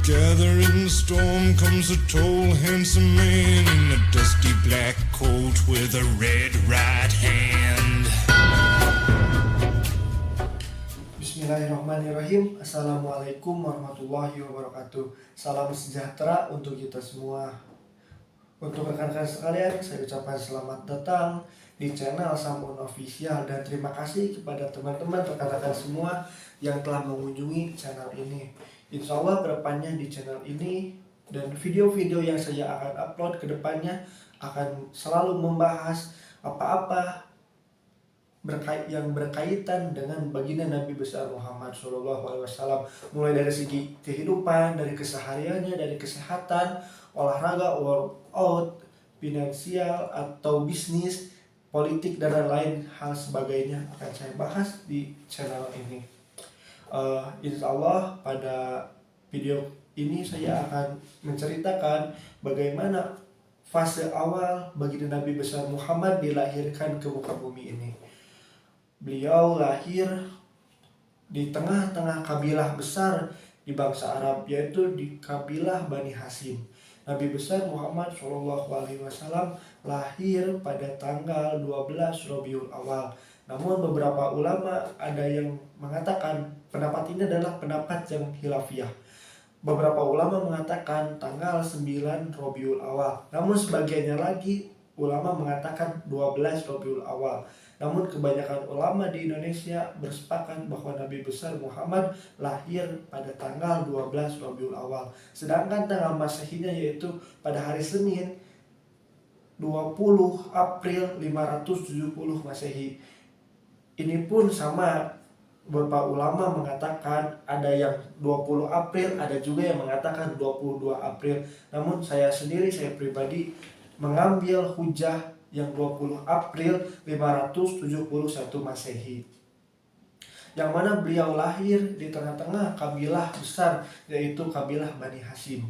Together in the storm comes a tall, handsome man in a dusty black coat with a red right hand. Bismillahirrahmanirrahim. Assalamualaikum warahmatullahi wabarakatuh. Salam sejahtera untuk kita semua. Untuk rekan-rekan sekalian, saya ucapkan selamat datang di channel Samun Official dan terima kasih kepada teman-teman rekan-rekan semua yang telah mengunjungi channel ini. Insya Allah kedepannya di channel ini dan video-video yang saya akan upload kedepannya akan selalu membahas apa-apa yang berkaitan dengan baginda Nabi besar Muhammad SAW, mulai dari segi kehidupan, dari kesehariannya, dari kesehatan, olahraga, workout, finansial atau bisnis, politik dan lain hal sebagainya akan saya bahas di channel ini. Insya Allah pada video ini saya akan menceritakan bagaimana fase awal baginda Nabi besar Muhammad dilahirkan ke muka bumi ini. Beliau lahir di tengah-tengah kabilah besar di bangsa Arab, yaitu di kabilah Bani Hashim. Nabi besar Muhammad SAW lahir pada tanggal 12 Rabiul Awal. Namun beberapa ulama ada yang mengatakan pendapat ini adalah pendapat yang khilafiyah. Beberapa ulama mengatakan tanggal 9 Rabiul Awal. Namun sebagiannya lagi ulama mengatakan 12 Rabiul Awal. Namun kebanyakan ulama di Indonesia bersepakat bahwa Nabi besar Muhammad lahir pada tanggal 12 Rabiul Awal. Sedangkan tanggal Masehinya yaitu pada hari Senin 20 April 570 Masehi. Ini pun sama, beberapa ulama mengatakan ada yang 20 April, ada juga yang mengatakan 22 April. Namun saya pribadi mengambil hujah yang 20 April 571 Masehi, yang mana beliau lahir di tengah-tengah kabilah besar, yaitu kabilah Bani Hashim.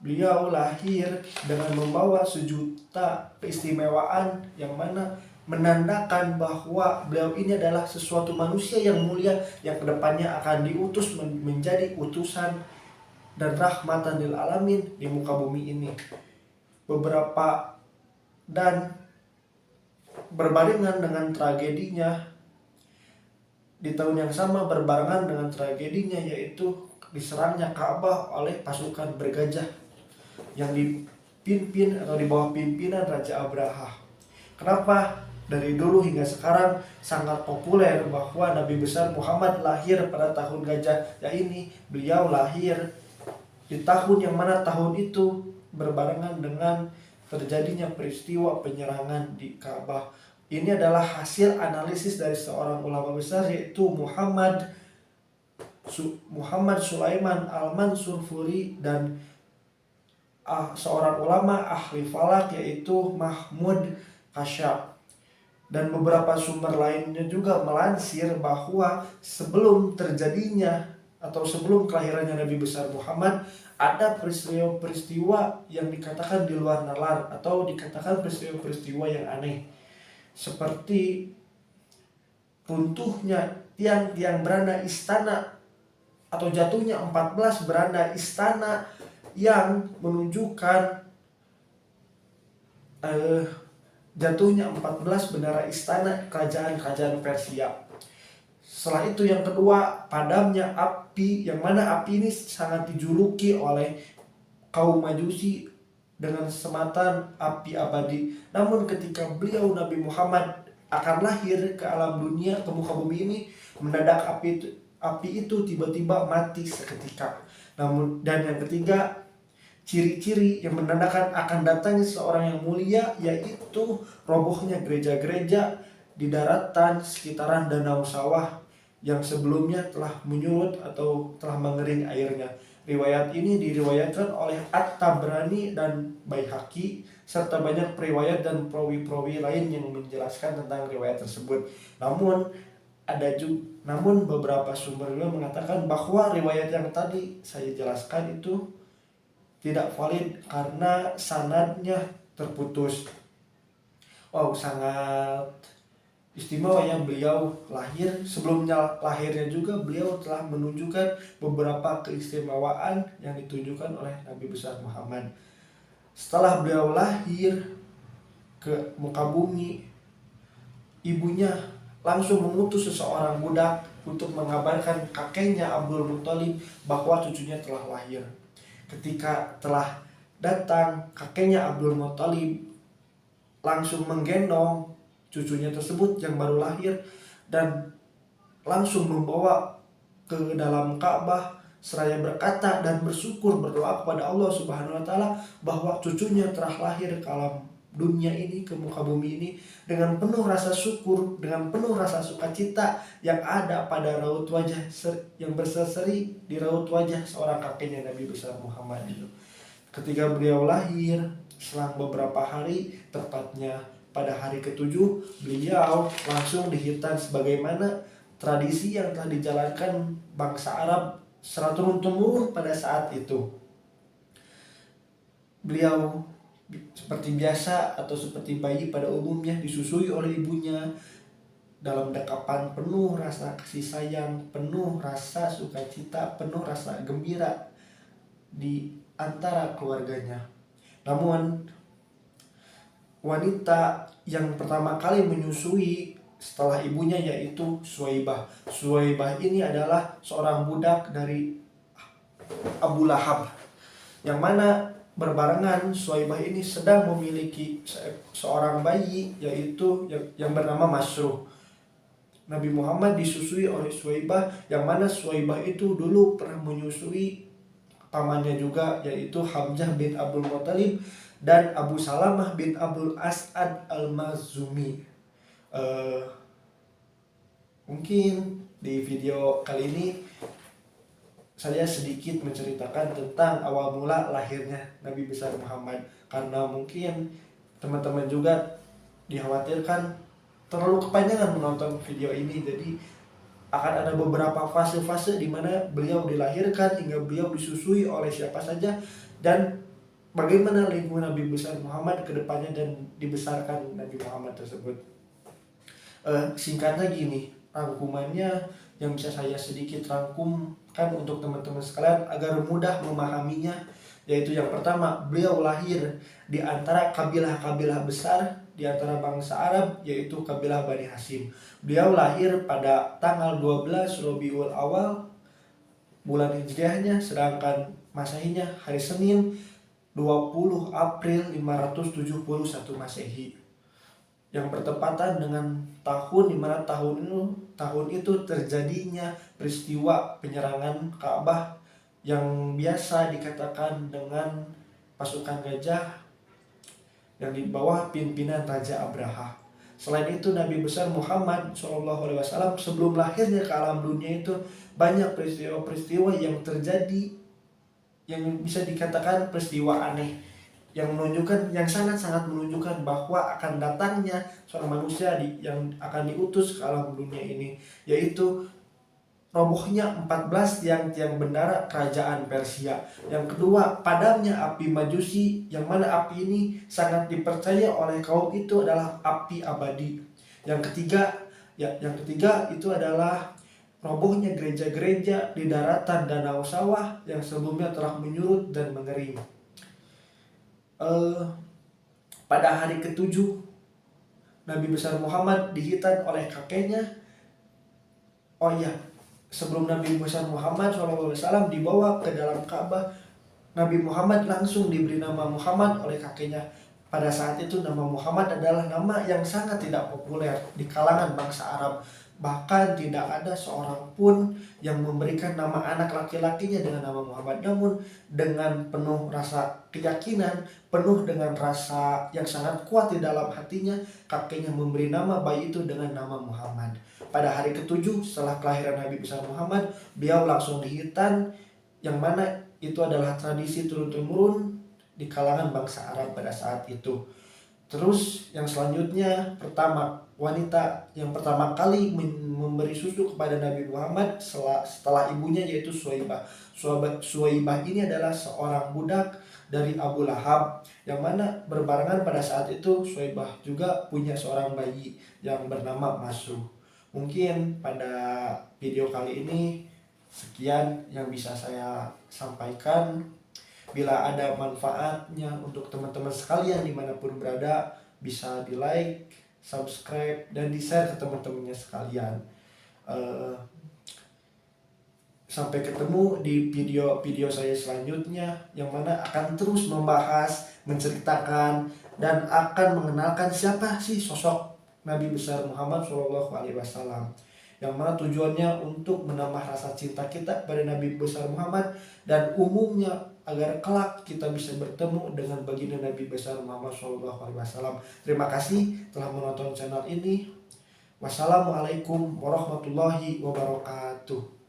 Beliau lahir dengan membawa sejuta keistimewaan, yang mana menandakan bahwa beliau ini adalah sesuatu manusia yang mulia yang kedepannya akan diutus menjadi utusan dan rahmatan lil alamin di muka bumi ini. Dan berbarengan dengan tragedinya, di tahun yang sama berbarengan dengan tragedinya, yaitu diserangnya Ka'bah oleh pasukan bergajah yang dipimpin atau di bawah pimpinan Raja Abraha. Kenapa dari dulu hingga sekarang sangat populer bahwa Nabi besar Muhammad lahir pada tahun gajah? Ya ini, beliau lahir di tahun yang mana tahun itu berbarengan dengan terjadinya peristiwa penyerangan di Ka'bah. Ini adalah hasil analisis dari seorang ulama besar, yaitu Muhammad Sulaiman Al-Mansur Furi, dan seorang ulama ahli falak yaitu Mahmud Kasyaf. Dan beberapa sumber lainnya juga melansir bahwa sebelum terjadinya atau sebelum kelahirannya Nabi besar Muhammad, ada peristiwa-peristiwa yang dikatakan di luar nalar atau dikatakan peristiwa-peristiwa yang aneh, seperti runtuhnya tiang-tiang beranda istana atau jatuhnya 14 beranda istana yang menunjukkan jatuhnya 14 menara istana kerajaan-kerajaan Persia. Setelah itu yang kedua, padamnya api, yang mana api ini sangat dijuluki oleh kaum Majusi dengan sematan api abadi. Namun ketika beliau Nabi Muhammad akan lahir ke alam dunia, ke muka bumi ini, mendadak api itu tiba-tiba mati seketika. Dan yang ketiga, ciri-ciri yang menandakan akan datangnya seorang yang mulia, yaitu robohnya gereja-gereja di daratan sekitaran Danau Sawah yang sebelumnya telah menyurut atau telah mengering airnya. Riwayat ini diriwayatkan oleh At-Tabrani dan Baihaqi, serta banyak periwayat dan perawi-perawi lain yang menjelaskan tentang riwayat tersebut. Namun beberapa sumber juga mengatakan bahwa riwayat yang tadi saya jelaskan itu tidak valid karena sanadnya terputus. Sangat istimewanya beliau lahir. Sebelumnya lahirnya juga beliau telah menunjukkan beberapa keistimewaan yang ditunjukkan oleh Nabi besar Muhammad. Setelah beliau lahir ke muka bumi, ibunya langsung mengutus seseorang budak untuk mengabarkan kakeknya Abdul Muthalib bahwa cucunya telah lahir. Ketika telah datang, kakeknya Abdul Muthalib langsung menggendong cucunya tersebut yang baru lahir dan langsung membawa ke dalam Ka'bah seraya berkata dan bersyukur, berdoa kepada Allah Subhanahu wa taala bahwa cucunya telah lahir ke alam dunia ini, ke muka bumi ini, dengan penuh rasa syukur, dengan penuh rasa sukacita yang ada pada raut wajah yang berseri di raut wajah seorang kakeknya Nabi besar Muhammad itu. Ketika beliau lahir, selang beberapa hari, tepatnya pada hari ke-7, beliau langsung dihitan sebagaimana tradisi yang telah dijalankan bangsa Arab secara turun-temurun pada saat itu. Beliau seperti biasa atau seperti bayi pada umumnya disusui oleh ibunya dalam dekapan penuh rasa kasih sayang, penuh rasa sukacita, penuh rasa gembira di antara keluarganya. Namun wanita yang pertama kali menyusui setelah ibunya yaitu Suwaibah. Suwaibah ini adalah seorang budak dari Abu Lahab, yang mana berbarengan Suwaibah ini sedang memiliki seorang bayi yaitu yang bernama Masruh. Nabi Muhammad disusui oleh Suwaibah, yang mana Suwaibah itu dulu pernah menyusui pamannya juga yaitu Hamzah bin Abdul Muthalib dan Abu Salamah bin Abdul As'ad al-Mazumi. Mungkin di video kali ini saya sedikit menceritakan tentang awal mula lahirnya Nabi besar Muhammad, karena mungkin teman-teman juga dikhawatirkan terlalu kepanjangan menonton video ini. Jadi akan ada beberapa fase-fase di mana beliau dilahirkan hingga beliau disusui oleh siapa saja, dan bagaimana lingkungan Nabi besar Muhammad ke depannya dan dibesarkan Nabi Muhammad tersebut. Singkatnya gini, rangkumannya yang bisa saya sedikit rangkumkan untuk teman-teman sekalian agar mudah memahaminya, yaitu yang pertama, beliau lahir di antara kabilah-kabilah besar di antara bangsa Arab, yaitu kabilah Bani Hashim. Beliau lahir pada tanggal 12 Rabiul Awal bulan Hijriahnya, sedangkan Masehinya hari Senin 20 April 571 Masehi, yang bertepatan dengan tahun di mana tahun itu terjadinya peristiwa penyerangan Ka'bah yang biasa dikatakan dengan pasukan gajah yang di bawah pimpinan Raja Abraha. Selain itu, Nabi besar Muhammad SAW sebelum lahirnya ke alam dunia itu banyak peristiwa-peristiwa yang terjadi yang bisa dikatakan peristiwa aneh, yang menunjukkan, yang sangat-sangat menunjukkan bahwa akan datangnya seorang manusia yang akan diutus ke alam dunia ini, yaitu robohnya 14 tiang-tiang bendara kerajaan Persia. Yang kedua, padamnya api Majusi, yang mana api ini sangat dipercaya oleh kaum itu adalah api abadi. Yang ketiga itu adalah robohnya gereja-gereja di daratan Danau Sawah yang sebelumnya telah menyurut dan mengering. Pada hari ke-7 Nabi besar Muhammad dihitan oleh kakeknya. Sebelum Nabi besar Muhammad SAW dibawa ke dalam Ka'bah, Nabi Muhammad langsung diberi nama Muhammad oleh kakeknya. Pada saat itu nama Muhammad adalah nama yang sangat tidak populer di kalangan bangsa Arab. Bahkan tidak ada seorang pun yang memberikan nama anak laki-lakinya dengan nama Muhammad. Namun dengan penuh rasa keyakinan, penuh dengan rasa yang sangat kuat di dalam hatinya, kakeknya memberi nama bayi itu dengan nama Muhammad. Pada hari ke-7 setelah kelahiran Nabi besar Muhammad, beliau langsung dihitan, yang mana itu adalah tradisi turun-temurun di kalangan bangsa Arab pada saat itu. Terus yang selanjutnya, wanita yang pertama kali memberi susu kepada Nabi Muhammad setelah ibunya yaitu Suwaibah. Suwaibah ini adalah seorang budak dari Abu Lahab, yang mana berbarengan pada saat itu Suwaibah juga punya seorang bayi yang bernama Masruh. Mungkin pada video kali ini sekian yang bisa saya sampaikan. Bila ada manfaatnya untuk teman-teman sekalian dimanapun berada, bisa di like, subscribe, dan di share ke teman-temannya sekalian. Sampai ketemu di video-video saya selanjutnya, yang mana akan terus membahas, menceritakan, dan akan mengenalkan siapa sih sosok Nabi besar Muhammad SAW, yang mana tujuannya untuk menambah rasa cinta kita pada Nabi besar Muhammad, dan umumnya agar kelak kita bisa bertemu dengan baginda Nabi besar Muhammad SAW. Terima kasih telah menonton channel ini. Wassalamualaikum warahmatullahi wabarakatuh.